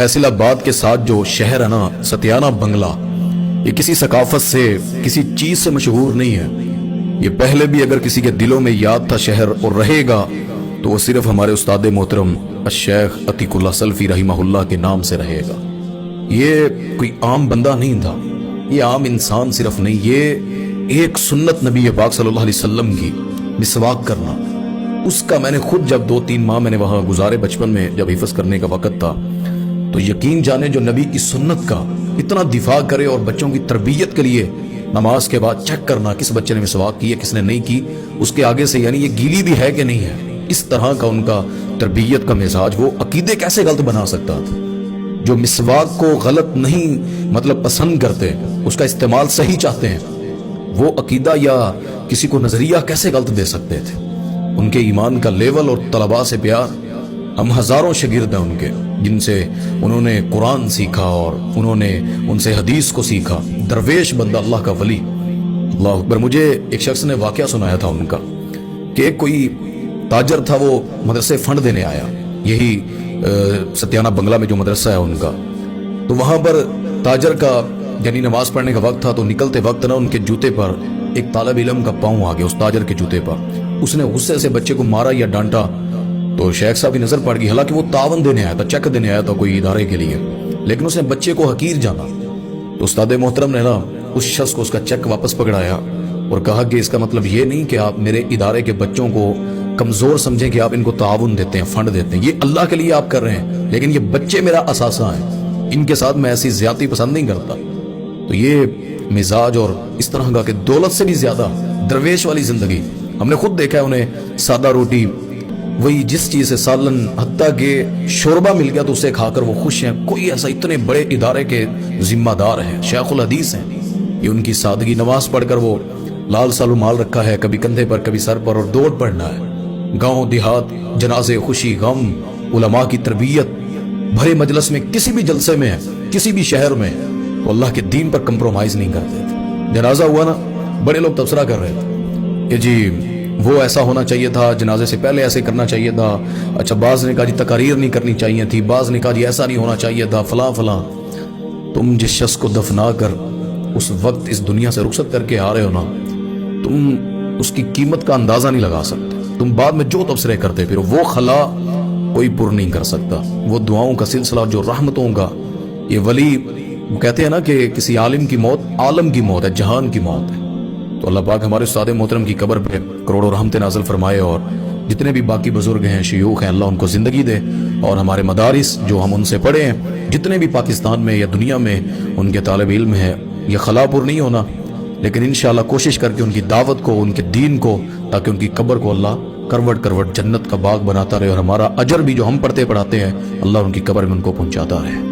फैसल आबाद के साथ जो शहर है ना, सतियाना बंगला, ये किसी सकाफत से, किसी चीज से मशहूर नहीं है। ये पहले भी अगर किसी के दिलों में याद था शहर और रहेगा तो वो सिर्फ हमारे उस्ताद मोहतरम शेख अतीकुल्लाह सल्फी रहीमहुल्लाह के नाम से रहेगा। ये कोई आम बंदा नहीं था, ये आम इंसान सिर्फ नहीं, ये एक सुन्नत नबी पाक सल्लल्लाहु अलैहि वसल्लम की मिसवाक करना, उसका मैंने खुद जब 2-3 माह मैंने वहां गुजारे बचपन में, जब हिफ्ज़ करने का वक्त था, तो यकीन जाने जो नबी की सुन्नत का इतना दिफा करे और बच्चों की तरबियत के लिए नमाज के बाद चेक करना किस बच्चे ने मिसवाक की है किसने नहीं की, उसके आगे से यानी ये गीली भी है कि नहीं है, इस तरह का उनका तरबियत का मिजाज। वो अकीदे कैसे गलत बना सकता था? जो मिसवाक को गलत नहीं मतलब पसंद करते, उसका इस्तेमाल सही चाहते हैं, वो अकीदा या किसी को नजरिया कैसे गलत दे सकते थे? उनके ईमान का लेवल और तलबा से प्यार, हम हजारों शागिर्द हैं उनके, जिनसे उन्होंने कुरान सीखा और उन्होंने उनसे हदीस को सीखा। दरवेश बंदा, अल्लाह का वली, अल्लाह अकबर। मुझे एक शख्स ने वाकया सुनाया था उनका कि एक कोई ताजर था, वो मदरसे फंड देने आया, यही सतियाना बंगला में जो मदरसा है उनका। तो वहां पर ताजर का यानी नमाज पढ़ने का वक्त था, तो निकलते वक्त ना उनके जूते पर एक तालिब इल्म का पांव आ गया, उस ताजर के जूते पर। उसने गुस्से से बच्चे को मारा या डांटा, तो शेख साहब की नजर पड़ गई। हालांकि वो तावन देने आया था, चेक देने आया था कोई इदारे के लिए, लेकिन उसने बच्चे को हकीर जाना। तो उस्ताद मोहतरम ने ना उस शख्स को उसका चेक वापस पकड़ाया और कहा कि इसका मतलब ये नहीं कि आप मेरे इदारे के बच्चों को कमजोर समझें कि आप इनको ताउन देते हैं, फंड देते हैं, ये अल्लाह के लिए आप कर रहे हैं, लेकिन ये बच्चे मेरा असासा है, इनके साथ मैं ऐसी ज्यादती पसंद नहीं करता। तो ये मिजाज और इस तरह का कि दौलत से भी ज्यादा दरवेश वाली जिंदगी, हमने खुद देखा है उन्हें सादा रोटी, वही जिस चीज से सालन, हत्ता के शोरबा मिल गया तो उसे खाकर वो खुश हैं। कोई ऐसा इतने बड़े इदारे के जिम्मेदार हैं, शेखुल हदीस हैं, ये उनकी सादगी, नमाज पढ़कर वो लाल सालू माल रखा है, कभी कंधे पर कभी सर पर, और दौड़ पड़ना है। गांव देहात, जनाजे, खुशी गम, उलमा की तरबियत भरे मजलिस में, किसी भी जलसे में, किसी भी शहर में, तो अल्लाह के दीन पर कंप्रोमाइज नहीं करते थे। जनाजा हुआ ना, बड़े लोग तबसरा कर रहे थे कि जी वो ऐसा होना चाहिए था, जनाजे से पहले ऐसे करना चाहिए था। अच्छा, बाज ने कहा जी तकारीर नहीं करनी चाहिए थी, बाज ने कहा जी ऐसा नहीं होना चाहिए था, फला फला। तुम जिस शख्स को दफना कर उस वक्त इस दुनिया से रुखसत करके आ रहे हो ना, तुम उसकी कीमत का अंदाजा नहीं लगा सकते। तुम बाद में जो तबसरे करते फिर वो खला कोई पुर नहीं कर सकता। वो दुआओं का सिलसिला, जो रहमतों का, ये वली कहते हैं ना कि किसी आलिम की मौत आलम की मौत है, जहान की मौत है। तो अल्लाह पाक हमारे उस्ताद मोहतरम की कब्र पे करोड़ों रहमतें नाज़िल फरमाए, और जितने भी बाकी बुजुर्ग हैं, शयूख हैं, अल्लाह उनको जिंदगी दे, और हमारे मदारिस जो हम उनसे पढ़े हैं, जितने भी पाकिस्तान में या दुनिया में उनके तालिब इल्म है, ये खलापुर नहीं होना, लेकिन इंशाअल्लाह कोशिश करके उनकी दावत को, उनके दीन को, ताकि उनकी कब्र को अल्लाह करवट करवट जन्नत का बाग बनाता रहे, और हमारा अजर भी जो हम पढ़ते पढ़ाते हैं अल्लाह उनकी कब्र में उनको पहुंचाता रहे।